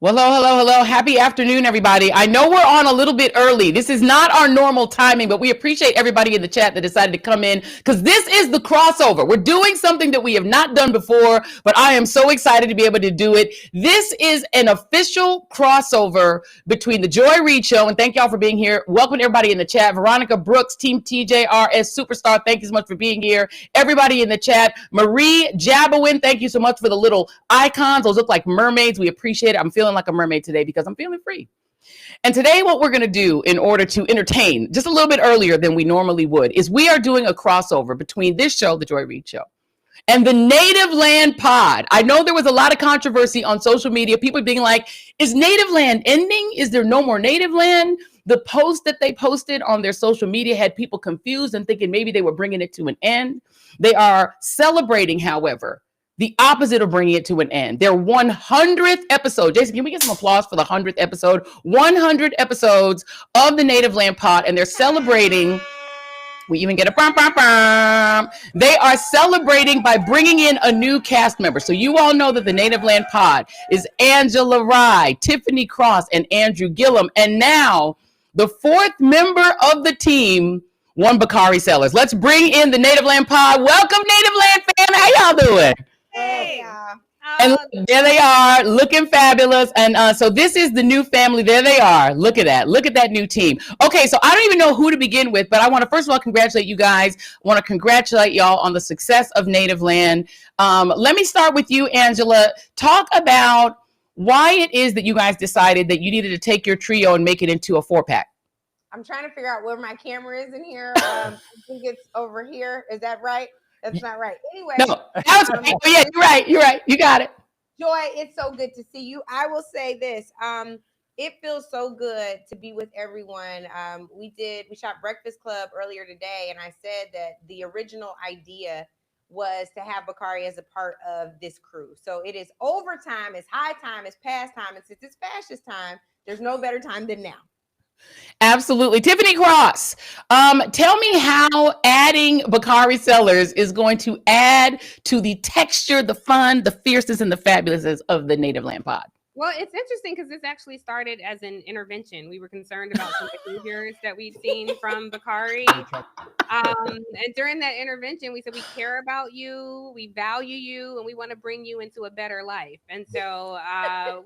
Well, hello, hello, hello. Happy afternoon, everybody. I know we're on a little bit early. This is not our normal timing, but we appreciate everybody in the chat that decided to come in because this is the crossover. We're doing something that we have not done before, but I am so excited to be able to do it. This is an official crossover between the Joy Reid Show, and thank y'all for being here. Welcome to everybody in the chat. Veronica Brooks, Team TJRS Superstar, thank you so much for being here. Everybody in the chat. Marie Jabowin, thank you so much for the little icons. Those look like mermaids. We appreciate it. I'm feeling like a mermaid today because I'm feeling free. And today what we're going to do in order to entertain just a little bit earlier than we normally would is we are doing a crossover between this show, The Joy Reid Show, and the Native Land Pod. I know there was a lot of controversy on social media, people being like, is Native Land ending? Is there no more Native Land? The post that they posted on their social media had people confused and thinking maybe they were bringing it to an end. They are celebrating, however, the opposite of bringing it to an end. Their 100th episode. Jason, can we get some applause for the 100th episode? 100 episodes of the Native Land Pod, and they're celebrating. We even get a bum, bum, bum. They are celebrating by bringing in a new cast member. So you all know that the Native Land Pod is Angela Reid, Tiffany Cross, and Andrew Gillum. And now the fourth member of the team, one Bakari Sellers. Let's bring in the Native Land Pod. Welcome, Native Land fam. How y'all doing? Hey. And there they are, looking fabulous. And so this is the new family. There they are. Look at that. Look at that new team. Okay, so I don't even know who to begin with, but I want to first of all congratulate you guys. I want to congratulate y'all on the success of Native Land. Let me start with you, Angela. Talk about why it is that you guys decided that you needed to take your trio and make it into a 4-pack. I'm trying to figure out where my camera is in here. I think it's over here. Is that right? That's not right. Anyway. No, that was right. Yeah, you're right. You're right. You got it. Joy, it's so good to see you. I will say this. It feels so good to be with everyone. We shot Breakfast Club earlier today, and I said that the original idea was to have Bakari as a part of this crew. So it is overtime, it's high time, it's past time, and since it's fascist time, there's no better time than now. Absolutely. Tiffany Cross, tell me how adding Bakari Sellers is going to add to the texture, the fun, the fierceness, and the fabulousness of the Native Land Pod. Well, it's interesting because this actually started as an intervention. We were concerned about some behaviors that we've seen from Bakari. And during that intervention, we said, we care about you, we value you, and we want to bring you into a better life. And so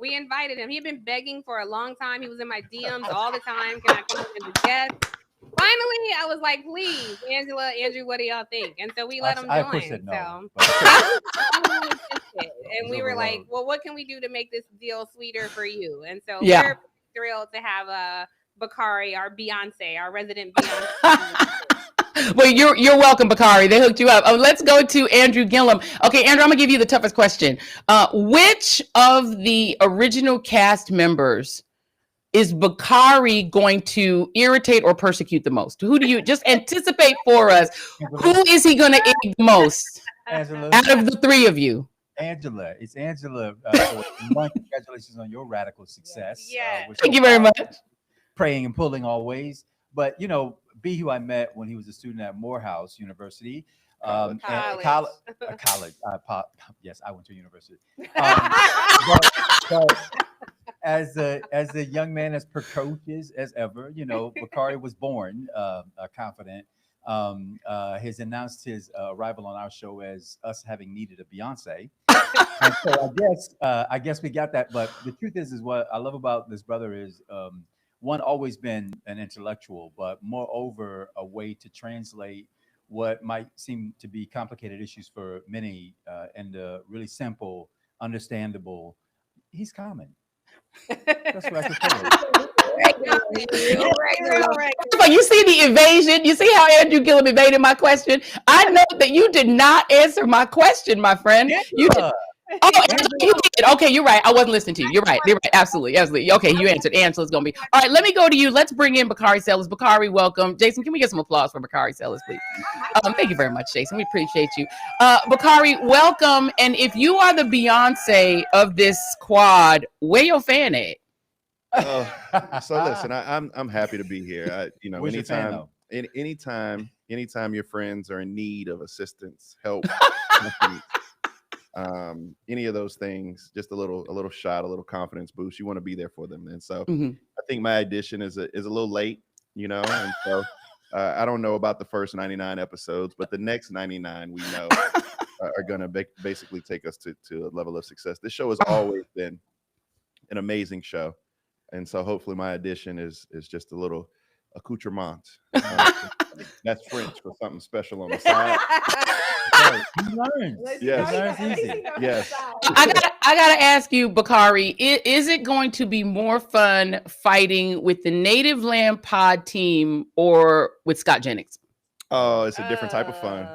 we invited him. He had been begging for a long time. He was in my DMs all the time. Can I come as a guest? Finally, I was like, please, Angela, Andrew, what do y'all think? And so we let him join. I said no, and we were like, well, what can we do to make this deal sweeter for you? And so we're thrilled to have Bakari, our Beyonce, our resident Beyonce. Well, you're welcome, Bakari. They hooked you up. Let's go to Andrew Gillum. Okay, Andrew, I'm going to give you the toughest question. Which of the original cast members is Bakari going to irritate or persecute the most? Who do you just anticipate for us? Who is he going to egg the most Angela, out of the three of you? Angela. It's Angela. Congratulations on your radical success. Yeah. Thank you very much. Praying and pulling always. But, you know, B, who I met when he was a student at Morehouse University. College. Yes, I went to university. But as a young man, as precocious as ever, you know, Bakari was born confident. Has announced his arrival on our show as us having needed a Beyonce. And so I guess we got that. But the truth is what I love about this brother is one, always been an intellectual, but moreover a way to translate what might seem to be complicated issues for many into really simple, understandable. He's common. That's what I can tell you. You see the evasion? You see how Andrew Gillum evaded my question? I know that you did not answer my question, my friend. You did. Oh, you did. Okay, you're right. I wasn't listening to you. You're right. Absolutely. Okay, you answered. Angela's going to be. All right, let me go to you. Let's bring in Bakari Sellers. Bakari, welcome. Jason, can we get some applause for Bakari Sellers, please? Thank you very much, Jason. We appreciate you. Bakari, welcome. And if you are the Beyonce of this squad, where your fan at? So listen, I'm happy to be here. Anytime your friends are in need of assistance, help. any of those things, just a little shot, a little confidence boost. You want to be there for them. And so Mhm. I think my addition is a little late, and so I don't know about the first 99 episodes, but the next 99 we know are going to basically take us to a level of success. This show has always been an amazing show. And so hopefully my addition is just a little accoutrement. That's French for something special on the side. He learns. Yes. He learns easy. Yes. I gotta ask you, Bakari, is it going to be more fun fighting with the Native Land Pod team or with Scott Jennings? Oh, it's a different type of fun.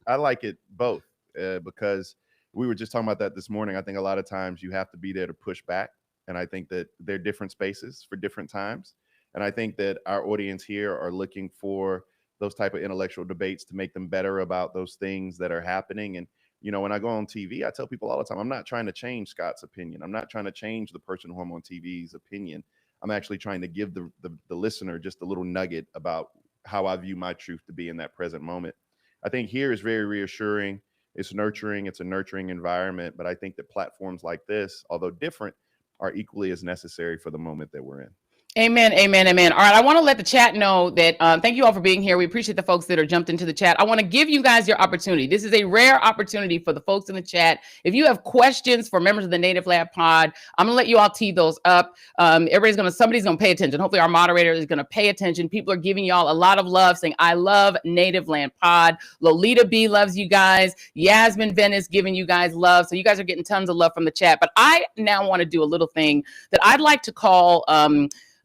I like it both because we were just talking about that this morning. I think a lot of times you have to be there to push back. And I think that they're different spaces for different times. And I think that our audience here are looking for those type of intellectual debates to make them better about those things that are happening. And, when I go on TV, I tell people all the time, I'm not trying to change Scott's opinion. I'm not trying to change the person who I'm on TV's opinion. I'm actually trying to give the listener just a little nugget about how I view my truth to be in that present moment. I think here is very reassuring. It's nurturing. It's a nurturing environment. But I think that platforms like this, although different, are equally as necessary for the moment that we're in. Amen, amen, amen. All right, I want to let the chat know that thank you all for being here. We appreciate the folks that are jumped into the chat. I want to give you guys your opportunity. This is a rare opportunity for the folks in the chat. If you have questions for members of the Native Lab Pod, I'm going to let you all tee those up. Somebody's going to pay attention. Hopefully our moderator is going to pay attention. People are giving y'all a lot of love, saying, I love Native Land Pod. Lolita B loves you guys. Yasmin Venice giving you guys love. So you guys are getting tons of love from the chat. But I now want to do a little thing that I'd like to call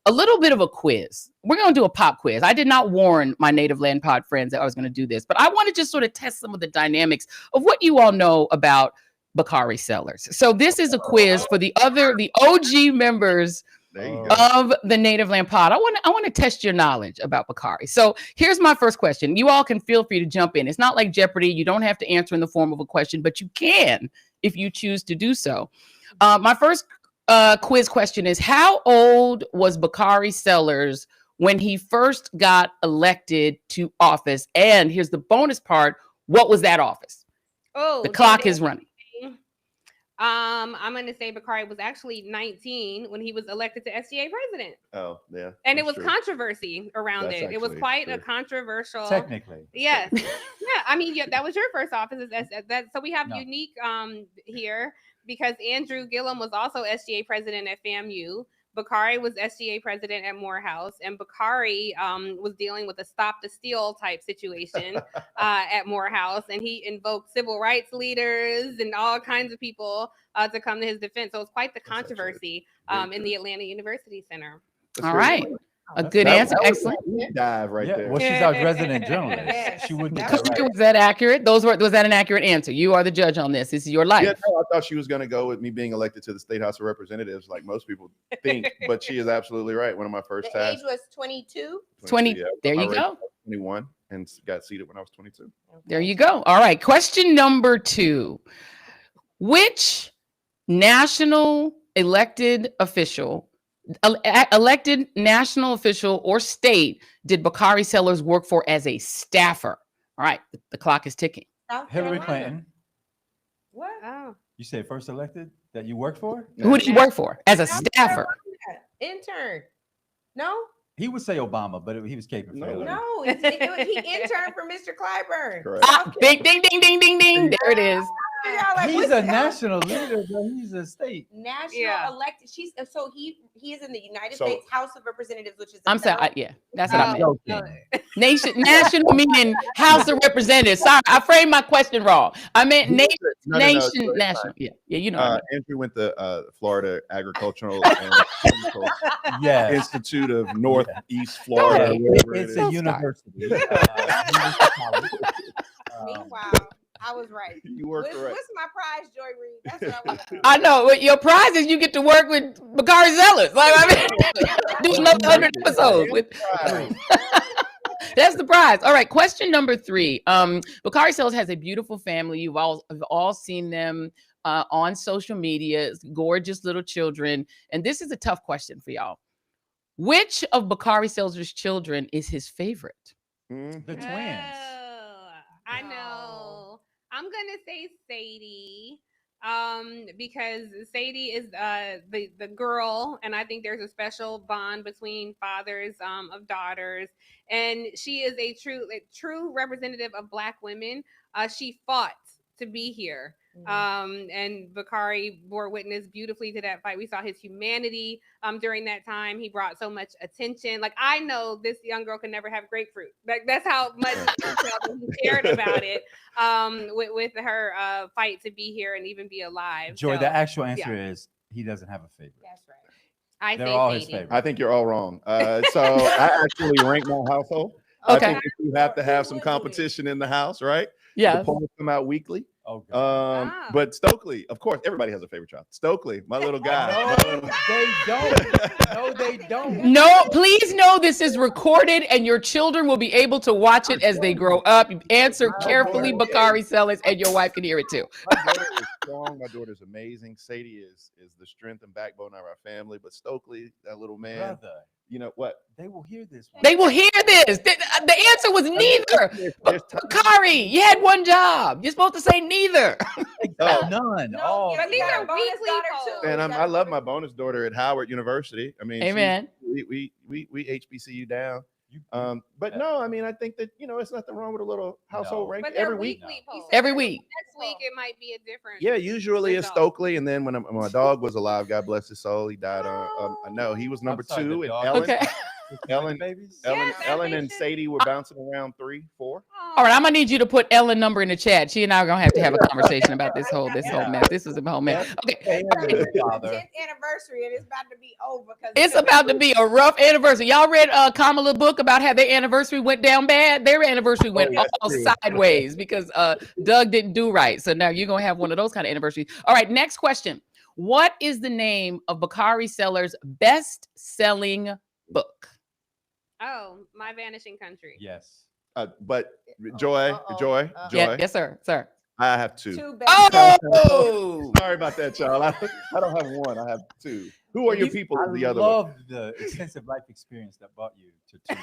a little bit of a quiz. We're going to do a pop quiz. I did not warn my Native Land Pod friends that I was going to do this, but I want to just sort of test some of the dynamics of what you all know about Bakari Sellers. So this is a quiz for the OG members of the Native Land Pod. I want to test your knowledge about Bakari. So here's my first question. You all can feel free to jump in. It's not like Jeopardy. You don't have to answer in the form of a question, but you can if you choose to do so. My first quiz question is, how old was Bakari Sellers when he first got elected to office? And here's the bonus part. What was that office? Oh, the clock is running. I'm going to say Bakari was actually 19 when he was elected to SGA president. Oh, yeah. And it was controversy around it. It was quite a controversial. Technically. Yes. Yeah. I mean, that was your first office. So we have unique here because Andrew Gillum was also SGA president at FAMU. Bakari was SGA president at Morehouse, and Bakari was dealing with a stop the steal type situation at Morehouse, and he invoked civil rights leaders and all kinds of people to come to his defense. So it was quite the controversy in the Atlanta University Center. All right. A good answer. Excellent. Dive right there. Well, she's our resident journalist. She wouldn't get that right. Was that accurate? Was that an accurate answer? You are the judge on this. This is your life. Yeah, no, I thought she was going to go with me being elected to the State House of Representatives, like most people think. But she is absolutely right. One of my first The tasks. age was 22. 20. Yeah, there you go. 21 and got seated when I was 22. There you go. All right. Question number 2. Which national elected national official or state did Bakari Sellers work for as a staffer? All right, the clock is ticking. Hillary Clinton. What? Oh. You say first elected that you worked for? Who did you work for as a staffer? Intern. No? He would say Obama, but he was caping for Hillary. No, he interned for Mr. Clyburn. Correct. Ding, ding, ding, ding, ding, ding. There it is. He's a national leader, but he's a state. National elected. He is in the United States House of Representatives, which is. I'm sorry. That's what I meant. Okay. National meaning House of Representatives. Sorry, I framed my question wrong. I meant nation. National. Yeah, you know. Andrew went to Florida Agricultural and Technical Institute of Northeast Florida. It's a university. Meanwhile, I was right. You were correct. What's my prize, Joy Reid? That's what I want to know. I know. What your prize is, you get to work with Bakari Sellers. Like, I mean, do another 100 episodes with. That's the prize. All right. Question number 3. Bakari Sellers has a beautiful family. You've all seen them on social media. Gorgeous little children. And this is a tough question for y'all. Which of Bakari Sellers' children is his favorite? The twins. Oh, I know. I'm gonna say Sadie, because Sadie is the girl, and I think there's a special bond between fathers of daughters, and she is a true representative of Black women. She fought to be here. And Bakari bore witness beautifully to that fight. We saw his humanity during that time. He brought so much attention. Like, I know this young girl can never have grapefruit. Like, that's how much he cared about it with her fight to be here and even be alive. Joy, So, the actual answer is he doesn't have a favorite. That's right. I They're say all his Sadie. favorite. I think you're all wrong. So I actually rank my household. I Okay. think that you have to have some competition in the house, right? Yeah. The polls come out weekly. Oh, God. Wow. But Stokely, of course, everybody has a favorite child. Stokely, my little guy. No, they don't. No, they don't. No, please know this is recorded and your children will be able to watch it as they grow up. Answer carefully, Bakari Sellers, and your wife can hear it too. My daughter is strong. My daughter's amazing. Sadie is the strength and backbone of our family. But Stokely, that little man, Brother, you know what? they will hear this one. They will hear this. The answer was neither. Bakari, you had one job. You're supposed to say neither. Oh. None. No, Oh, but these are bonus weekly daughter, polls. too. And You got I a love my bonus- bonus daughter at Howard University. I mean, Amen. we HBCU down. But no, I mean, I think that, it's nothing wrong with a little household No. ranking But they're every week. weekly polls. Every week. Next week it might be a different. Yeah, usually it's result. Stokely, and then when my dog was alive, God bless his soul, he died on. No, he was number sorry, 2, the and dog- Ellen, Okay. Ellen, babies. Ellen, Yes, Ellen, and Patient. Sadie were bouncing around 3, 4. All right, I'm gonna need you to put Ellen number in the chat. She and I are gonna have to have a conversation about this whole mess. This is a whole mess. Okay, Father. 10th anniversary, and it's about to be over. it's about to be a rough anniversary. Y'all read Kamala's book about how their anniversary went down bad? Their anniversary went yes, all true. sideways because Doug didn't do right. So now you're gonna have one of those kind of anniversaries. All right, next question. What is the name of Bakari Sellers' best-selling book? Oh, My Vanishing Country. Yes. But Joy, Yeah, yes, sir. I have 2. Two best. Oh, Sorry about that, y'all. I don't have 1. I have 2. Who are your people? I The other one. love the extensive life experience that brought you to 2.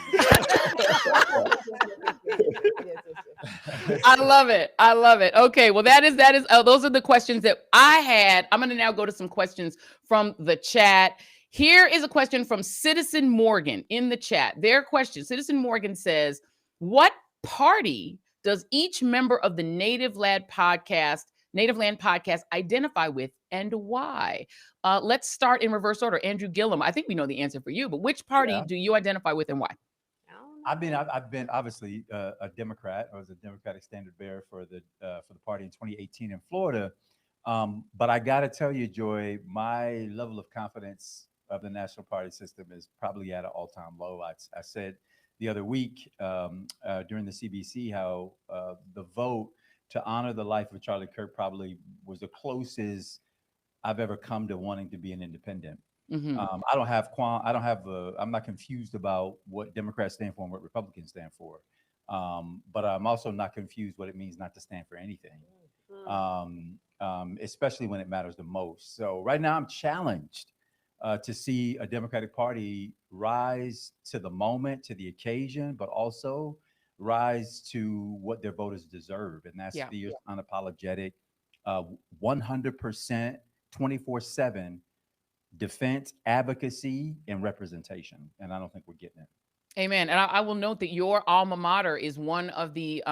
I love it. I love it. Okay, well, that is those are the questions that I had. I'm going to now go to some questions from the chat. Here is a question from Citizen Morgan in the chat. Their question, Citizen Morgan says, what party does each member of the Native Land podcast identify with and why? Let's start in reverse order. Andrew Gillum, I think we know the answer for you, but which party do you identify with and why? I've been obviously a Democrat. I was a Democratic standard bearer for the party in 2018 in Florida. But I got to tell you, Joy, my level of confidence of the national party system is probably at an all-time low. I said the other week during the CBC how the vote to honor the life of Charlie Kirk probably was the closest I've ever come to wanting to be an independent. Mm-hmm. I'm not confused about what Democrats stand for and what Republicans stand for. But I'm also not confused what it means not to stand for anything, especially when it matters the most. So right now I'm challenged to see a Democratic Party rise to the moment, to the occasion, but also rise to what their voters deserve. And that's the unapologetic, 100%, 24/7 defense, advocacy, and representation. And I don't think we're getting it. Amen. And I will note that your alma mater is one of the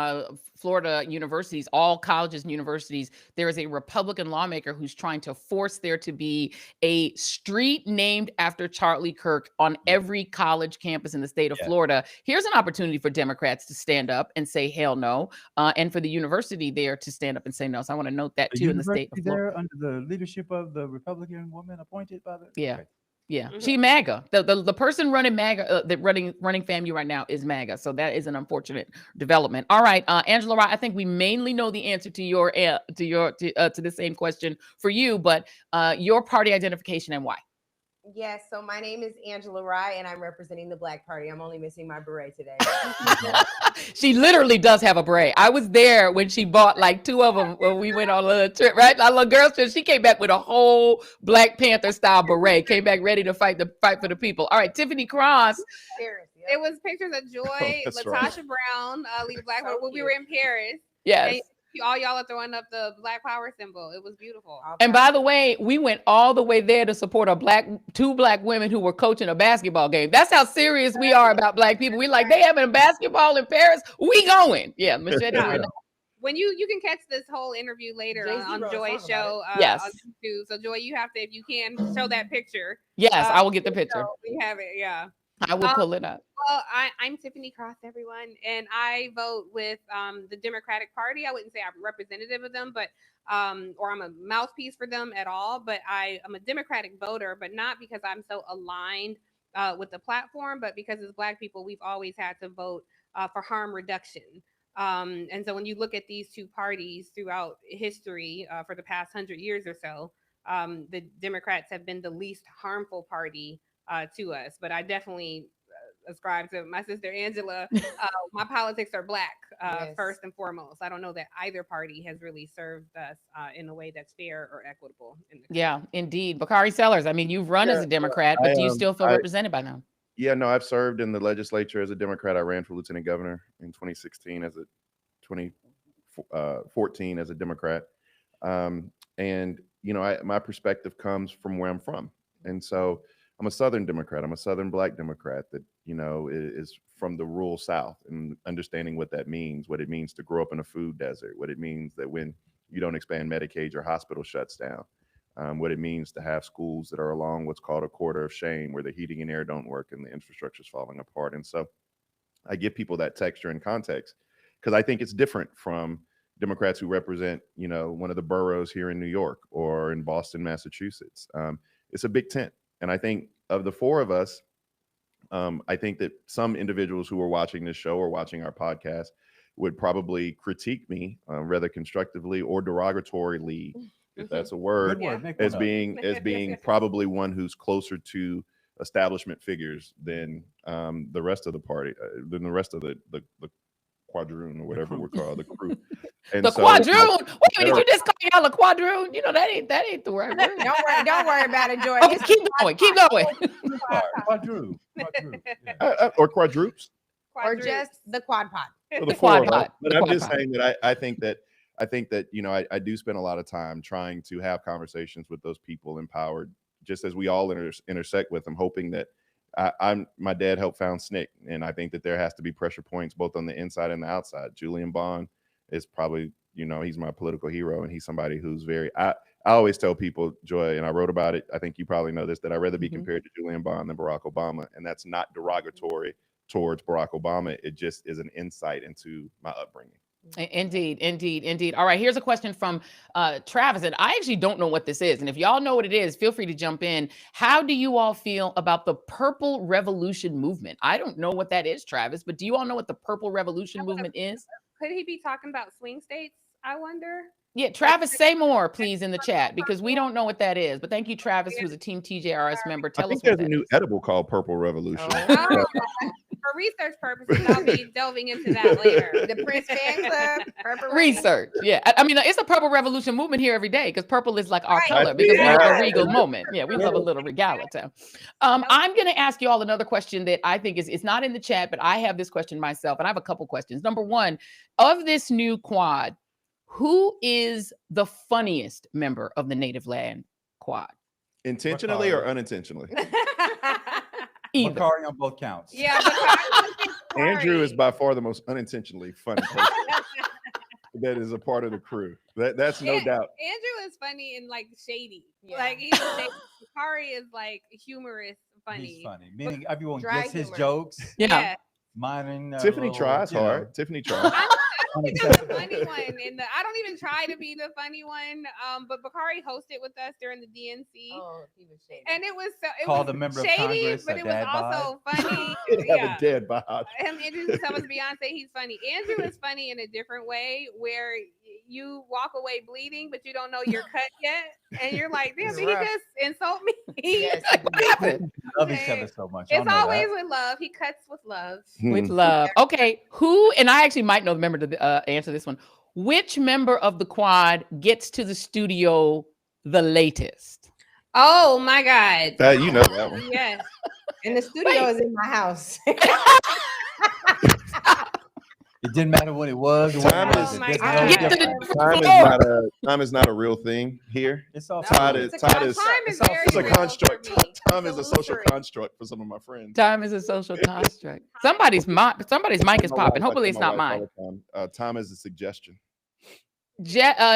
Florida universities, all colleges and universities. There is a Republican lawmaker who's trying to force there to be a street named after Charlie Kirk on every college campus in the state of Florida. Here's an opportunity for Democrats to stand up and say, hell no. And for the university there to stand up and say no. So I want to note that too in the state of Florida. There under the leadership of the Republican woman appointed by the... Yeah. Okay. Yeah, she MAGA. The person running MAGA, running FAMU right now is MAGA. So that is an unfortunate development. All right, Angela, I think we mainly know the answer to the same question for you, but your party identification and why. Yes, so my name is Angela Rye, and I'm representing the Black Party. I'm only missing my beret today. She literally does have a beret. I was there when she bought like 2 of them when we went on a little trip, right? A little girls trip. She came back with a whole Black Panther style beret. Came back ready to fight for the people. All right, Tiffany Cross. Seriously. It was pictures of Joy, That's Latasha Brown, leader Black So when we were in Paris. Yes. all y'all are throwing up the Black Power symbol. It was beautiful. And by the way, we went all the way there to support two black women who were coaching a basketball game. That's how serious we are about black people. We like, they having a basketball in Paris. We going. Yeah, Machete. When you can catch this whole interview later on Joy's show yes. on YouTube. So Joy, you have to, if you can, show that picture. Yes, I will get the picture. We have it, yeah. I will pull it up. Well, I'm Tiffany Cross, everyone, and I vote with the Democratic Party. I wouldn't say I'm representative of them, but or I'm a mouthpiece for them at all. But I'm a Democratic voter, but not because I'm so aligned with the platform, but because as Black people, we've always had to vote for harm reduction. And so when you look at these two parties throughout history for the past 100 years or so, the Democrats have been the least harmful party to us. But I definitely ascribe to my sister Angela. My politics are Black first and foremost. I don't know that either party has really served us in a way that's fair or equitable. Yeah, indeed. Bakari Sellers, I mean, you've run as a Democrat, but do you still feel represented by them? Yeah, no, I've served in the legislature as a Democrat. I ran for lieutenant governor in 2016 as a 2014 as a Democrat. And, you know, my perspective comes from where I'm from. And so I'm a Southern Democrat. I'm a Southern Black Democrat that, you know, is from the rural South, and understanding what that means, what it means to grow up in a food desert, what it means that when you don't expand Medicaid, your hospital shuts down. What it means to have schools that are along what's called a corridor of shame, where the heating and air don't work and the infrastructure is falling apart. And so I give people that texture and context because I think it's different from Democrats who represent, you know, one of the boroughs here in New York or in Boston, Massachusetts. It's a big tent. And I think of the four of us, I think that some individuals who are watching this show or watching our podcast would probably critique me rather constructively or derogatorily, if that's a word, as being probably one who's closer to establishment figures than the rest of the party, than the rest of the quadroon or whatever we're called, the crew. And the quadroon. Wait, did you just call y'all a quadroon? You know that ain't the right word. Don't worry about it, Joy. Okay, keep going. Quadroon. Or quadrupes, or just the quad pod. The quad pod. But I'm just saying that I think that, you know, I do spend a lot of time trying to have conversations with those people empowered, just as we all intersect with them, hoping that my dad helped found SNCC, and I think that there has to be pressure points both on the inside and the outside. Julian Bond is probably, you know, he's my political hero, and he's somebody who's I always tell people, Joy, and I wrote about it, I think you probably know this, that I'd rather be compared to Julian Bond than Barack Obama, and that's not derogatory towards Barack Obama. It just is an insight into my upbringing. Indeed. All right, here's a question from Travis, and I actually don't know what this is. And if y'all know what it is, feel free to jump in. How do you all feel about the Purple Revolution movement? I don't know what that is, Travis, but do you all know what the Purple Revolution movement is? Could he be talking about swing states, I wonder? Yeah, Travis, say more, please, in the chat, because we don't know what that is. But thank you, Travis, who's a Team TJRS member. Tell us what there's a new edible called Purple Revolution. For research purposes, I'll be delving into that later. The Prince fan club, Purple research. Yeah, I mean, it's a Purple Revolution movement here every day because purple is like our color because we have a regal moment. Yeah, we love a little regality. I'm going to ask you all another question that I think it's not in the chat, but I have this question myself, and I have a couple questions. Number one, of this new quad, who is the funniest member of the Native Land Quad? Intentionally or unintentionally? Either. Bakari on both counts. Yeah, Andrew is by far the most unintentionally funny person that is a part of the crew. That's no doubt. Andrew is funny and like shady. Yeah. Like he's Bakari is like humorous, funny. He's funny. Meaning everyone Dry gets his humor. jokes. Yeah. Mine. Tiffany tries hard. Tiffany tries. I don't think I'm the funny one, I don't even try to be the funny one. But Bakari hosted with us during the DNC. Oh, he was shady. And it was Called a member of shady, Congress but a it was dad also funny. Have a dead bod. Him introducing himself as Beyonce, he's funny. Andrew is funny in a different way where you walk away bleeding, but you don't know you're cut yet. And you're like, damn, did he just insult me? Yes, What happened? Love each other so much. It's always with love. He cuts with love. With love. Okay, who, and I actually might know the member to answer this one. Which member of the quad gets to the studio the latest? Oh my God. You know that one. Yes. And the studio is in my house. It didn't matter what it was. Time is- Oh my There's God. Get to the difference. Time is not a real thing here. It's all Time No, is it's time a is time is it's all very it's a real for construct. me. Time is a social illusory. construct for some of my friends. Time is a social construct. Somebody's mic is My popping. wife, I Hopefully it's tell not my wife mine. all the time, time is a suggestion.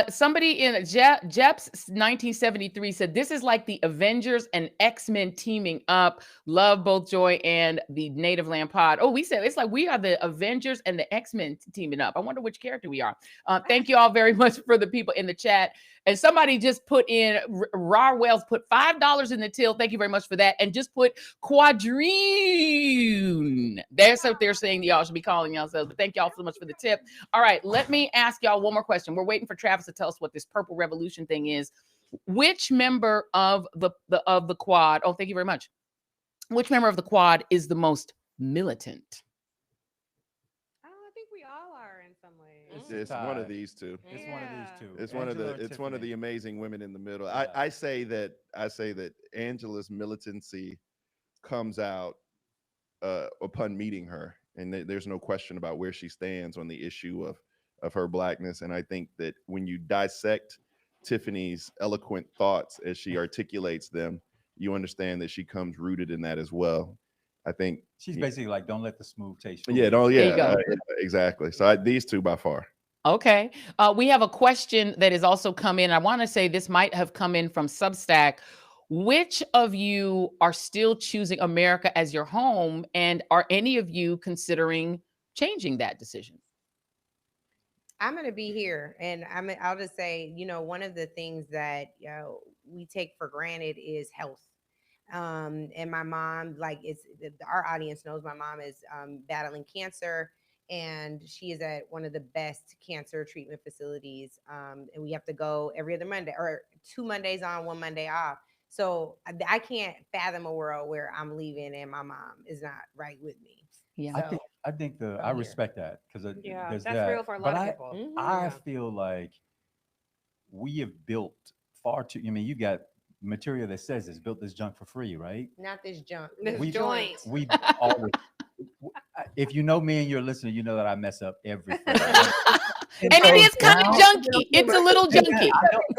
Somebody in Jeps 1973 said this is like the Avengers and X-Men teaming up. Love both Joy and the Native Land Pod. Oh, we said it's like we are the Avengers and the X-Men teaming up. I wonder which character we are. Thank you all very much for the people in the chat. And somebody just put in Raw Wells put $5 in the till. Thank you very much for that. And just put quadrine. That's what they're saying y'all should be calling yourselves. But thank y'all so much for the tip. All right, let me ask y'all one more question. We're waiting for Travis to tell us what this purple revolution thing is. Which member of the quad? Oh, thank you very much. Which member of the quad is the most militant? I think we all are in some ways. It's one of these two. It's one of these two. It's one of Angela or the Tiffany? amazing women in the middle. Yeah. I say that Angela's militancy comes out upon meeting her, and there's no question about where she stands on the issue of her blackness. And I think that when you dissect Tiffany's eloquent thoughts as she articulates them, you understand that she comes rooted in that as well. I think She's basically like, don't let the smooth taste. yeah, fool you. There you go. Exactly. So these two by far. Okay. We have a question that has also come in. I want to say this might have come in from Substack. Which of you are still choosing America as your home? And are any of you considering changing that decision? I'm going to be here, and I'll just say, one of the things that we take for granted is health. And my mom, our audience knows my mom is battling cancer, and she is at one of the best cancer treatment facilities. And we have to go every other Monday, or 2 Mondays on, 1 Monday off. So I can't fathom a world where I'm leaving and my mom is not right with me. Yeah. So, I think I respect that because Yeah, there's that's that. real for a lot of people. I Yeah. feel like we have built far too. I mean, you got material that says it's built this junk for free, right? not this junk. This We- joint. We always. If you know me and you're listening, you know that I mess up everything. And it is kind of junky. It's a little junky.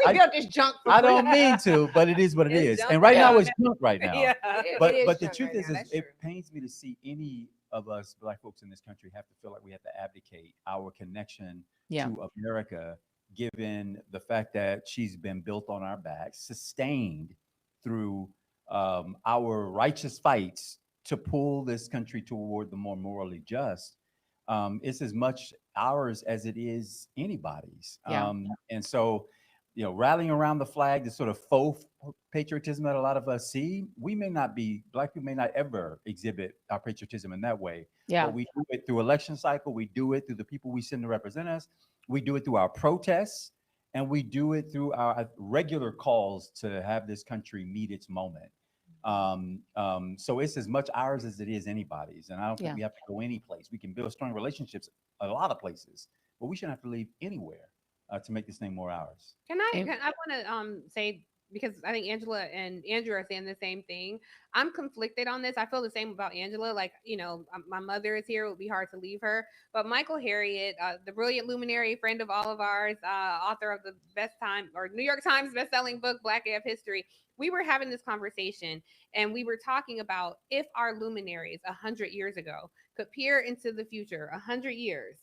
We built this junk for I free. don't mean to, but it is what it It's is. junk And right now right it's junk right now. Yeah. But It the junk truth right is now, that's it true. pains me to see any of us Black folks in this country have to feel like we have to abdicate our connection Yeah. to America, given the fact that she's been built on our backs, sustained through our righteous fights to pull this country toward the more morally just. It's as much ours as it is anybody's. Yeah. And so, rallying around the flag, the sort of faux patriotism that a lot of us see, Black people may not ever exhibit our patriotism in that way. Yeah. But we do it through election cycle. We do it through the people we send to represent us. We do it through our protests. And we do it through our regular calls to have this country meet its moment. So it's as much ours as it is anybody's. And I don't think we have to go any place. We can build strong relationships a lot of places, but we shouldn't have to leave anywhere to make this thing more ours. I want to say, because I think Angela and Andrew are saying the same thing. I'm conflicted on this. I feel the same about Angela. Like, my mother is here. It would be hard to leave her. But Michael Harriot, the brilliant luminary, friend of all of ours, author of the New York Times bestselling book, Black AF History, we were having this conversation and we were talking about if our luminaries 100 years ago could peer into the future 100 years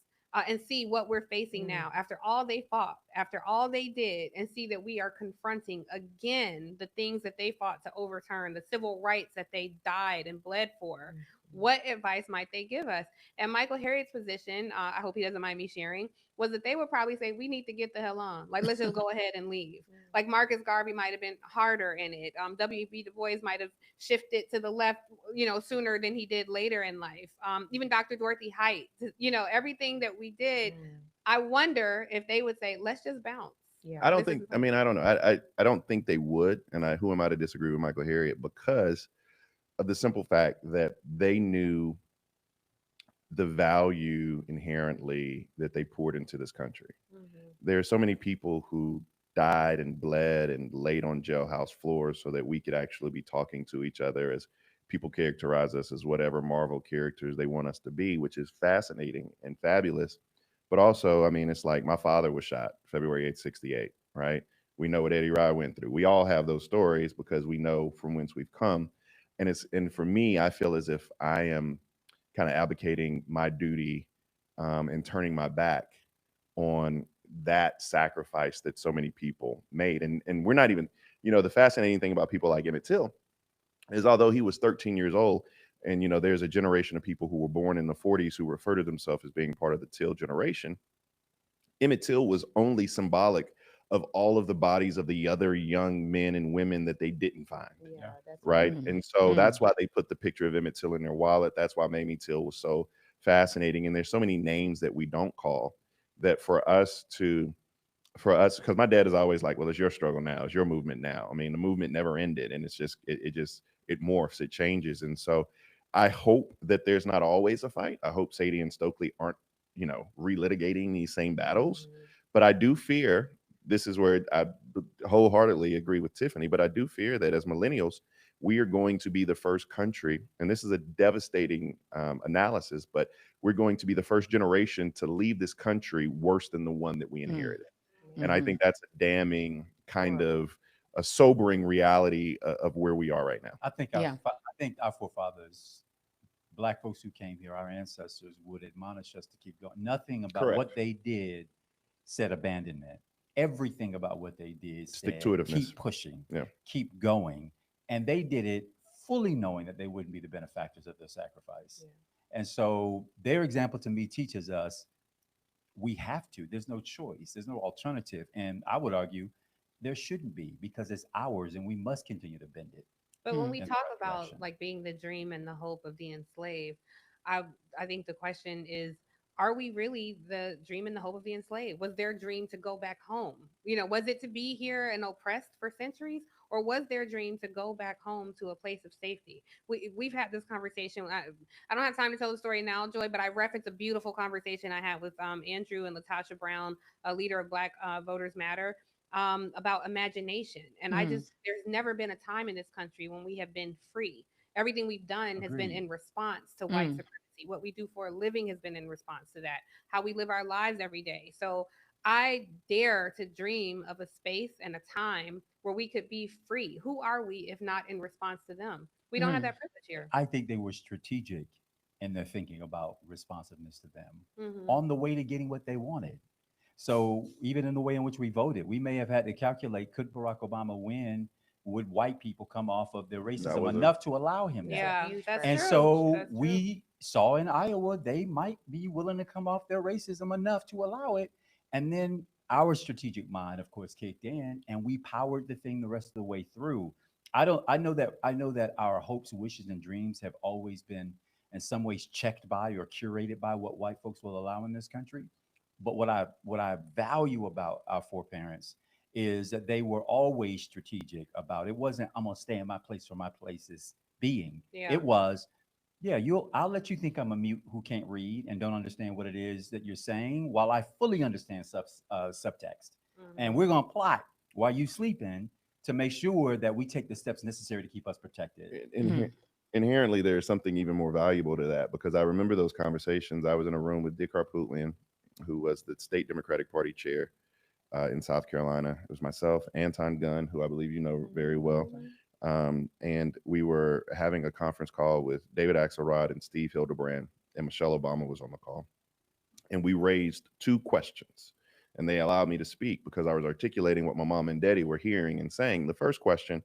and see what we're facing now after all they fought, after all they did, and see that we are confronting again the things that they fought to overturn, the civil rights that they died and bled for. What advice might they give us? And Michael Harriot's position, I hope he doesn't mind me sharing, was that they would probably say, we need to get the hell on. Like, let's just go ahead and leave. Like Marcus Garvey might have been harder in it. W.B. Du Bois might have shifted to the left, sooner than he did later in life. Even Dr. Dorothy Height, everything that we did, I wonder if they would say, let's just bounce. Yeah. I don't know. I don't think they would. And who am I to disagree with Michael Harriot? Because of the simple fact that they knew the value inherently that they poured into this country. There are so many people who died and bled and laid on jailhouse floors so that we could actually be talking to each other as people characterize us as whatever Marvel characters they want us to be, which is fascinating and fabulous. But also, I mean, it's like my father was shot February 8th, 68, right? We know what Eddie Rye went through. We all have those stories because we know from whence we've come. And for me, I feel as if I am kind of abdicating my duty and turning my back on that sacrifice that so many people made. And we're not even, the fascinating thing about people like Emmett Till is although he was 13 years old, and there's a generation of people who were born in the 40s who refer to themselves as being part of the Till generation. Emmett Till was only symbolic of all of the bodies of the other young men and women that they didn't find. Yeah, that's Right. Mm. And so Mm. that's why they put the picture of Emmett Till in their wallet. That's why Mamie Till was so fascinating. And there's so many names that we don't call that because my dad is always like, well, it's your struggle now, it's your movement now. I mean, the movement never ended, and it's just it morphs, it changes. And so I hope that there's not always a fight. I hope Sadie and Stokely aren't, relitigating these same battles. But I do fear, this is where I wholeheartedly agree with Tiffany, but I do fear that as millennials, we are going to be the first country, and this is a devastating analysis, but we're going to be the first generation to leave this country worse than the one that we inherited. And I Mhm. think that's a damning kind of a sobering reality of where we are right now. I think Yeah. I think our forefathers, black folks who came here, our ancestors, would admonish us to keep going. Nothing about Correct. what they did said abandonment. Everything about what they did Stick said to itiveness. keep pushing, Yeah. keep going. And they did it fully knowing that they wouldn't be the benefactors of their sacrifice. And so their example to me teaches us we have to. There's no choice. There's no alternative. And I would argue there shouldn't be because it's ours and we must continue to bend it But when we in the talk right about direction. like being the dream and the hope of the enslaved, I I think the question is, are we really the dream and the hope of the enslaved? Was their dream to go back home? Was it to be here and oppressed for centuries? Or was their dream to go back home to a place of safety? We've had this conversation. I don't have time to tell the story now, Joy, but I referenced a beautiful conversation I had with Andrew and Latasha Brown, a leader of Black Voters Matter, about imagination. And Mm. there's never been a time in this country when we have been free. Everything we've done has been Agreed. in response to white Mm. supremacy. What we do for a living has been in response to that. How we live our lives every day. So I dare to dream of a space and a time where we could be free. Who are we if not in response to them? We don't have Mm. that privilege here. I think they were strategic in their thinking about responsiveness to them Hmm. on the way to getting what they wanted. So even in the way in which we voted, we may have had to calculate, could Barack Obama win? Would white people come off of their That racism was a enough to allow him It's that? a Yeah, huge that's And factor. true. so That's true. we saw in Iowa, they might be willing to come off their racism enough to allow it. And then our strategic mind, of course, kicked in and we powered the thing the rest of the way through. I know that our hopes, wishes, and dreams have always been in some ways checked by or curated by what white folks will allow in this country. But what I value about our foreparents is that they were always strategic about it. Wasn't I'm gonna stay in my place for my place's being. Yeah. It was, yeah, I'll let you think I'm a mute who can't read and don't understand what it is that you're saying while I fully understand subtext. And Hmm. we're gonna plot while you sleeping to make sure that we take the steps necessary to keep us protected. Mm. Inherently, there's something even more valuable to that because I remember those conversations. I was in a room with Dick Harpootlian, who was the state Democratic Party chair in South Carolina. It was myself, Anton Gunn, who I believe you know very well. And we were having a conference call with David Axelrod and Steve Hildebrand, and Michelle Obama was on the call. And we raised two questions, and they allowed me to speak because I was articulating what my mom and daddy were hearing and saying. The first question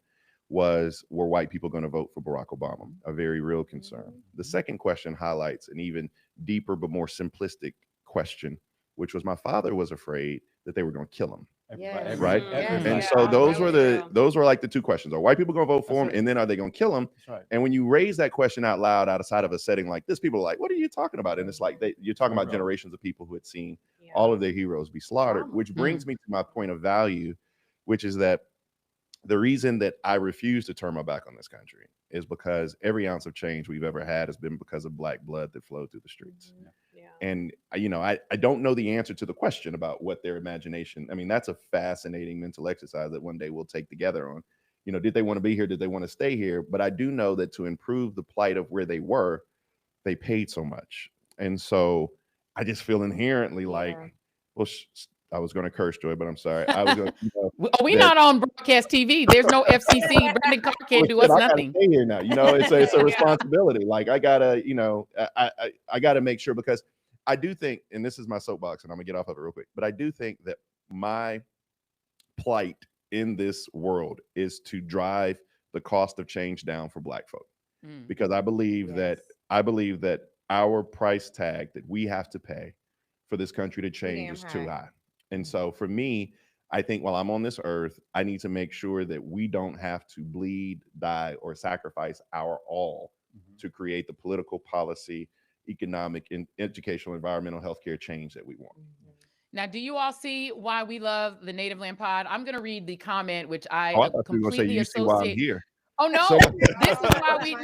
was, were white people going to vote for Barack Obama? A very real concern. The second question highlights an even deeper but more simplistic question, which was my father was afraid that they were going to kill him. Yes. Right. Yes. And Yeah, so those that were was the real. those were like the two questions: are white people going to vote for That's him, it. and then are they going to kill him? That's right. And when you raise that question out loud outside of a setting like this, people are like, "What are you talking about?" And it's like you're talking about generations of people who had seen Yeah. all of their heroes be slaughtered, Trauma. which brings me to my point of value, which is that the reason that I refuse to turn my back on this country is because every ounce of change we've ever had has been because of black blood that flowed through the streets. Yeah. And I don't know the answer to the question about what their imagination. I mean, that's a fascinating mental exercise that one day we'll take together on. You know, did they want to be here? Did they want to stay here? But I do know that to improve the plight of where they were, they paid so much. And so I just feel inherently like, well, I was going to curse, Joy, but I'm sorry. I was going to, we're not on broadcast TV. There's no FCC. Brandon Carr can't do us nothing. I gotta stay here now. You know, it's a responsibility. Like I gotta, you know, I gotta make sure, because I do think, and this is my soapbox, and I'm gonna get off of it real quick, but I do think that my plight in this world is to drive the cost of change down for Black folk, because I believe that our price tag that we have to pay for this country to change is too high. And so for me, I think while I'm on this earth, I need to make sure that we don't have to bleed, die, or sacrifice our all to create the political, policy, economic, and educational, environmental, healthcare change that we want. Now, do you all see why we love the Native Land Pod? I'm going to read the comment, which I completely associate. Here. Oh no, this is why we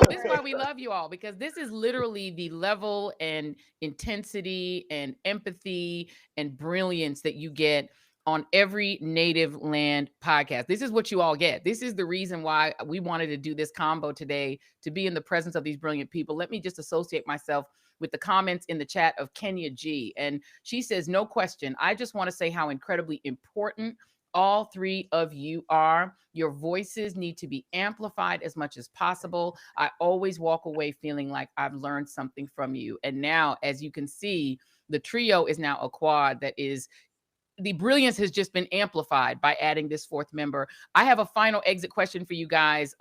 This is why we love you all, because this is literally the level and intensity and empathy and brilliance that you get on every Native Land podcast. This is what you all get. This is the reason why we wanted to do this combo today, to be in the presence of these brilliant people. Let me just associate myself with the comments in the chat of Kenya G. And she says, no question, I just want to say how incredibly important all three of you are. Your voices need to be amplified as much as possible. I always walk away feeling like I've learned something from you. And now, as you can see, the trio is now a quad that is, the brilliance has just been amplified by adding this fourth member. I have a final exit question for you guys.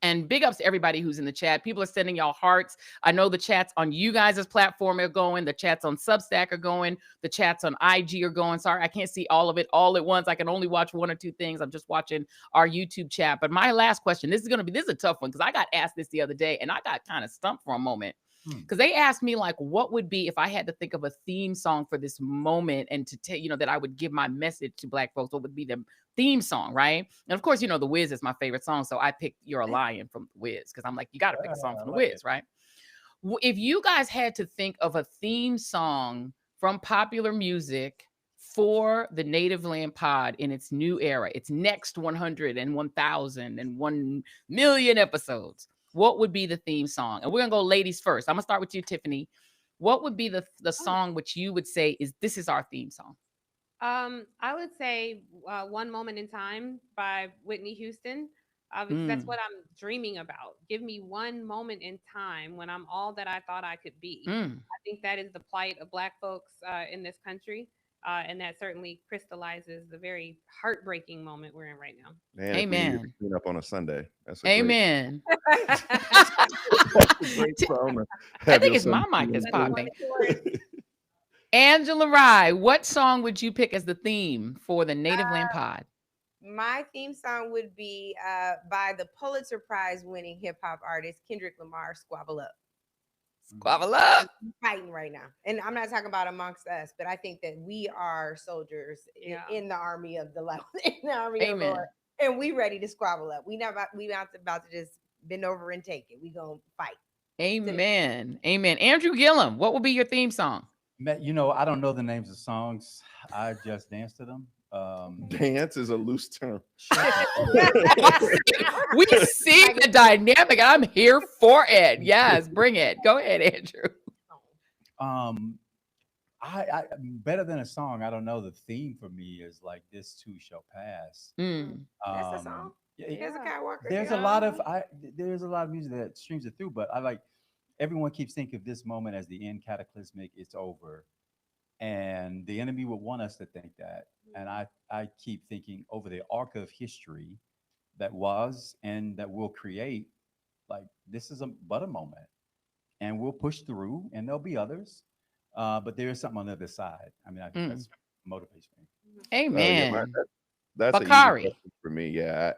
And big ups to everybody who's in the chat. People are sending y'all hearts. I know the chats on you guys' platform are going. The chats on Substack are going. The chats on IG are going. Sorry, I can't see all of it all at once. I can only watch one or two things. I'm just watching our YouTube chat. But my last question, this is a tough one, because I got asked this the other day and I got kind of stumped for a moment. Because they asked me, like, what would be, if I had to think of a theme song for this moment and to tell, that I would give my message to Black folks, what would be the theme song, right? And of course, The Wiz is my favorite song. So I picked You're a Lion from The Wiz, because I'm like, you got to pick a song from The Wiz, right? If you guys had to think of a theme song from popular music for the Native Land Pod in its new era, its next 100 and 1,000 and 1 million episodes, what would be the theme song? And we're gonna go ladies first. I'm gonna start with you, Tiffany. What would be the song which you would say this is our theme song? I would say One Moment in Time by Whitney Houston. That's what I'm dreaming about. Give me one moment in time when I'm all that I thought I could be. I think that is the plight of Black folks in this country. And that certainly crystallizes the very heartbreaking moment we're in right now. Man, amen. Clean up on a Sunday. That's amen. Great song. I think it's my mic that's popping. Angela Rye, what song would you pick as the theme for the Native Land Pod? My theme song would be by the Pulitzer Prize winning hip hop artist Kendrick Lamar, Squabble Up. Squabble Up. Fighting right now. And I'm not talking about amongst us, but I think that we are soldiers in the army of the Lord, in the army of the Lord, and we ready to squabble up. We not about to just bend over and take it. We gonna fight. Amen. Amen. Andrew Gillum, what will be your theme song? I don't know the names of songs. I just dance to them. Dance is a loose term. We see the dynamic. I'm here for it. Yes, bring it. Go ahead, Andrew. I better than a song. I don't know. The theme for me is like This Too Shall Pass. That's a song. There's a lot of music that streams it through, but I like, everyone keeps thinking of this moment as the end, cataclysmic, it's over. And the enemy would want us to think that. And I keep thinking over the arc of history that was and that will create, like, this is but a moment. And we'll push through, and there'll be others. But there is something on the other side. I mean, I think that's motivates me. Amen. That's Bakari. For me. Yeah,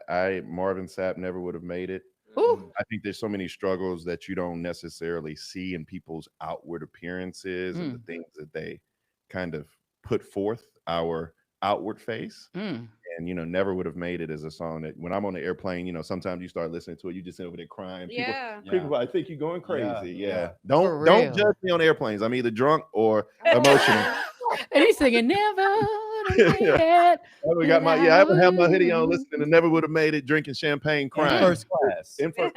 Marvin Sapp never would have made it. Ooh. I think there's so many struggles that you don't necessarily see in people's outward appearances and the things that they kind of put forth, our outward face. And never would have made it as a song that when I'm on the airplane, sometimes you start listening to it, you just sit over there crying. People I think you're going crazy. Don't judge me on airplanes. I'm either drunk or emotional. And he's singing never would have made it. I got my I would have my hoodie on, listening, and never would have made it, drinking champagne, In crying. first class. In first,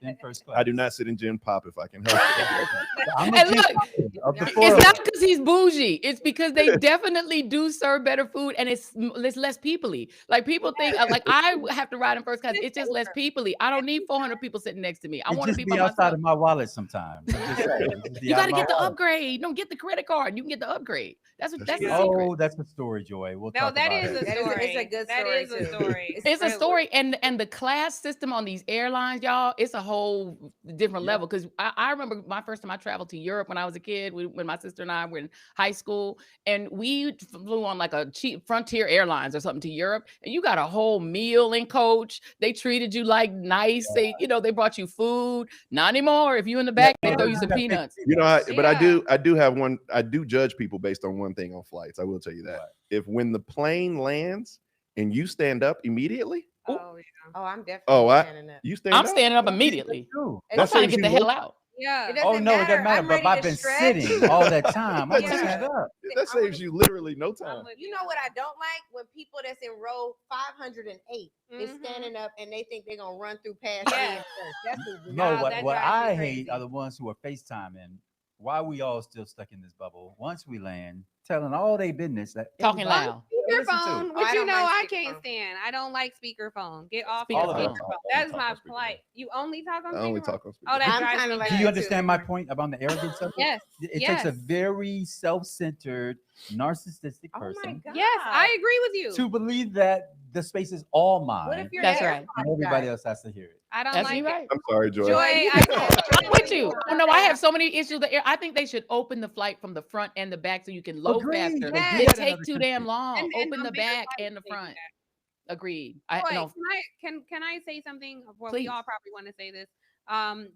In first class. I do not sit in gin pop if I can help it. I'm a And gin look, popper of the four It's of not us. because he's bougie. It's because they definitely do serve better food, and it's less peoply. Like people think, like I have to ride in first class. It's just less peoply. I don't need 400 people sitting next to me. I It want to just be be by outside myself. of my wallet sometimes. I'm just saying, it just be You out got of to my get the wallet. upgrade. Don't get the credit card. You can get the upgrade. That's the secret. Oh, that's a story, Joy. We'll No, talk that about is it. a That is- story. it's a good That story, is a too. story. It's a really- story, and the class system on these airlines, y'all, it's a whole different Yeah. level. Because I remember my first time I traveled to Europe when I was a kid, when my sister and I were in high school, and we flew on like a cheap Frontier Airlines or something to Europe, and you got a whole meal in coach. They treated you like nice. They brought you food. Not anymore. If you in the back, they throw you some peanuts. You know, but I Yeah. do have one. I do judge people based on one thing on flights. I will tell you that. What? If when the plane lands and you stand up immediately, Oh yeah. Oh, I'm definitely oh, standing up. you stand I'm up. standing up immediately. True. I'm That trying to saves get the you hell no- out. Yeah. It doesn't Oh no, it doesn't matter. I'm But ready I've to been stretch. sitting all that time. I Yeah. just stand up. That saves you literally no time. You know what I don't like? When people that's in row 508 is Mhm. standing up and they think they're gonna run through past me Yes. and first. That's what No, Nah, what that what drives me I crazy. hate are the ones who are FaceTiming. Why we all still stuck in this bubble? Once we land, telling all their business that Talking everybody loud. will listen to. Speakerphone, Oh, which I you don't know like I can't speakerphone. stand. I don't like speakerphone. Get off All your of us speakerphone. talk- That is talk my on speakerphone. plight. You only talk on I only speakerphone. talk on Oh, that I'm drives kinda me like Do you that nuts. understand my point about the arrogance of it? Yes. It takes a yes. very self-centered, narcissistic Oh my person god. Yes, I agree with you. to believe that the space is all mine. What if you're That's an right. AirPod and everybody guy? else has to hear it? I don't That's like you it. right. I'm sorry, Joy. Joy, you I can can't. have I'm with you. Yeah. Oh no, I have so many issues. I think they should open the flight from the front and the back so you can load Agreed. faster. They do Yes. It that in take other too damn countries. long. And Open the on bigger back flights, and the they do front. that. Agreed. Joy, No, can I say something? Well, Please. we all probably want to say this.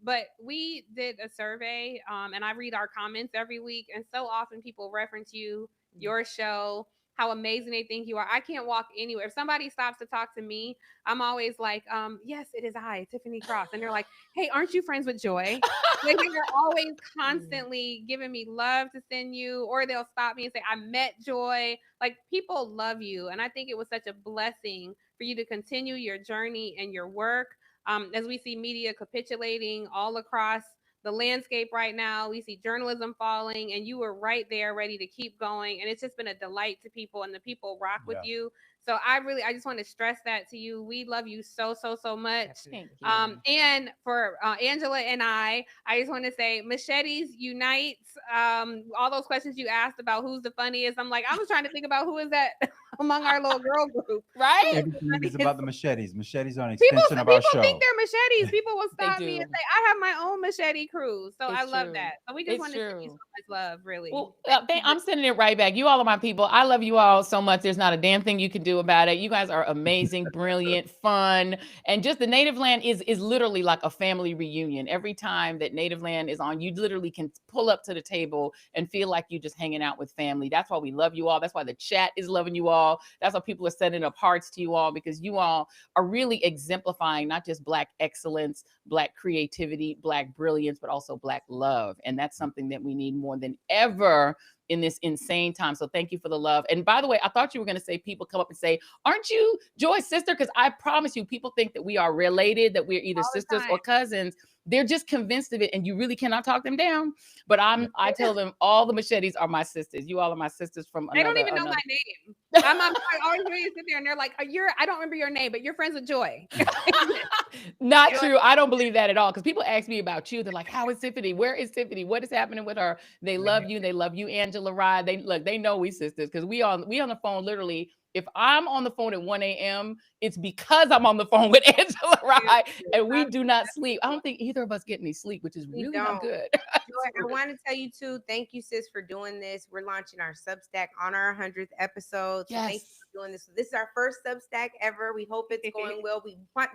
But we did a survey, and I read our comments every week, and so often people reference you, your show, how amazing they think you are. I can't walk anywhere. If somebody stops to talk to me, I'm always like, yes, it is I, Tiffany Cross. And they're like, hey, aren't you friends with Joy? Like they're always constantly giving me love to send you, or they'll stop me and say, I met Joy. Like people love you. And I think it was such a blessing for you to continue your journey and your work. As we see media capitulating all across the landscape right now, we see journalism falling, and you were right there ready to keep going. And it's just been a delight to people, and the people rock with you. So I just want to stress that to you. We love you so much. thank you. And for Angela and I just want to say machetes unite. All those questions you asked about who's the funniest, I'm like, I was trying to think about who is that among our little girl group. Right? Everything is about the machetes. Machetes are an People extension of our show. think they're machetes. People will They stop me and do. say, I have my own machete cruise. So I It's love true. that. So we just It's want to send you true. so much love, really. Well, I'm sending it right back. You all are my people. I love you all so much. There's not a damn thing you can do about it. You guys are amazing, brilliant, fun, and just the Native Land is literally like a family reunion. Every time that Native Land is on, you literally can pull up to the table and feel like you just hanging out with family. That's why we love you all. That's why the chat is loving you all. That's why people are sending up hearts to you all, because you all are really exemplifying not just Black excellence, Black creativity, Black brilliance, but also Black love. And that's something that we need more than ever in this insane time. So thank you for the love. And by the way, I thought you were going to say, people come up and say, aren't you Joy's sister? Because I promise you, people think that we are related, that we're either All the sisters time. or cousins. They're just convinced of it, and you really cannot talk them down. But I tell them all the machetes are my sisters. You all are my sisters from They another. don't even know my name. I always hear you sit there and they're like, I don't remember your name, but you're friends with Joy. Not true. I don't believe that at all. Because people ask me about you. They're like, how is Tiffany? Where is Tiffany? What is happening with her? They love you. They love you, Angela Reid. They know we sisters, because we on the phone literally. If I'm on the phone at 1 a.m., it's because I'm on the phone with Angela Reid, and we do not sleep. I don't think either of us get any sleep, which is We really not don't. good. Joy, I want to tell you too, thank you, sis, for doing this. We're launching our Substack on our 100th episode. So thank you Yes. for doing this. This is our first Substack ever. We hope it's going well.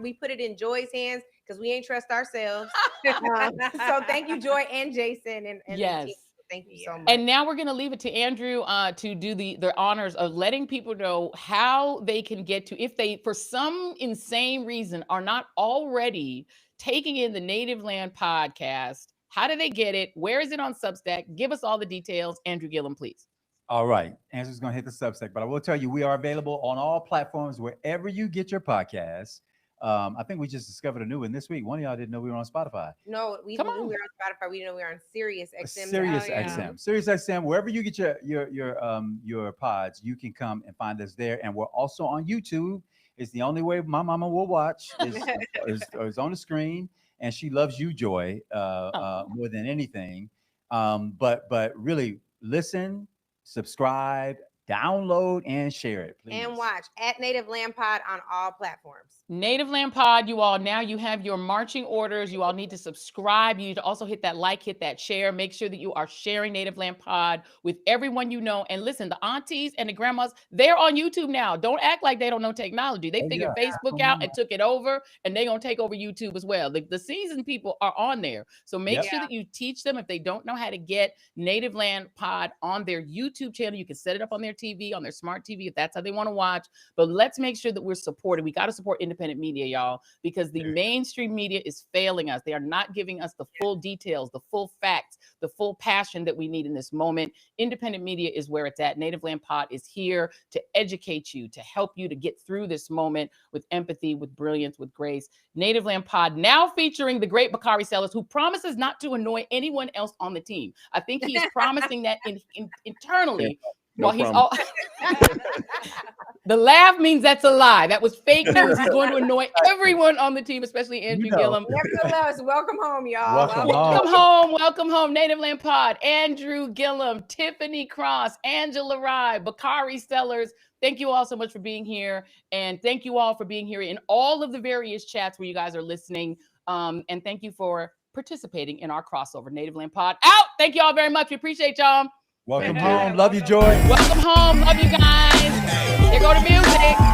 We put it in Joy's hands because we ain't trust ourselves. So thank you, Joy and Jason and the Yes. team. Thank you so much. And now we're going to leave it to Andrew to do the honors of letting people know how they can get to, if they, for some insane reason, are not already taking in the Native Land podcast. How do they get it? Where is it on Substack? Give us all the details. Andrew Gillum, please. All right. Angela's going to hit the Substack, but I will tell you, we are available on all platforms wherever you get your podcasts. I think we just discovered a new one this week. One of y'all didn't know we were on Spotify. No, we Come knew on. we were on Spotify. We didn't know we were on Sirius XM. Sirius yeah. XM. Sirius XM, wherever you get your pods, you can come and find us there. And we're also on YouTube. It's the only way my mama will watch is on the screen. And she loves you, Joy, more than anything. But really listen, subscribe, download, and share it, please. And watch at Native Land Pod on all platforms. Native Land Pod, you all, now you have your marching orders. You all need to subscribe. You need to also hit that like, hit that share. Make sure that you are sharing Native Land Pod with everyone you know. And listen, the aunties and the grandmas, they're on YouTube now. Don't act like they don't know technology. They figured Facebook out and took it over, and they're going to take over YouTube as well. The seasoned people are on there. So make sure that you teach them if they don't know how to get Native Land Pod on their YouTube channel. You can set it up on their TV, on their smart TV, if that's how they want to watch. But let's make sure that we're supported. We got to support independent media, y'all, because the mainstream media is failing us. They are not giving us the full details, the full facts, the full passion that we need in this moment. Independent media is where it's at. Native Land Pod is here to educate you, to help you to get through this moment with empathy, with brilliance, with grace. Native Land Pod now featuring the great Bakari Sellers, who promises not to annoy anyone else on the team. I think he is promising that internally. No While he's all the laugh means that's a lie. That was fake news. He's going to annoy everyone on the team, especially Andrew Gillum. Nevertheless, welcome home, y'all. Welcome home, Native Land Pod. Andrew Gillum, Tiffany Cross, Angela Reid, Bakari Sellers. Thank you all so much for being here. And thank you all for being here in all of the various chats where you guys are listening. And thank you for participating in our crossover. Native Land Pod out. Thank you all very much. We appreciate y'all. Welcome home. Love you, Joy. Welcome home. Love you guys. Here go the music.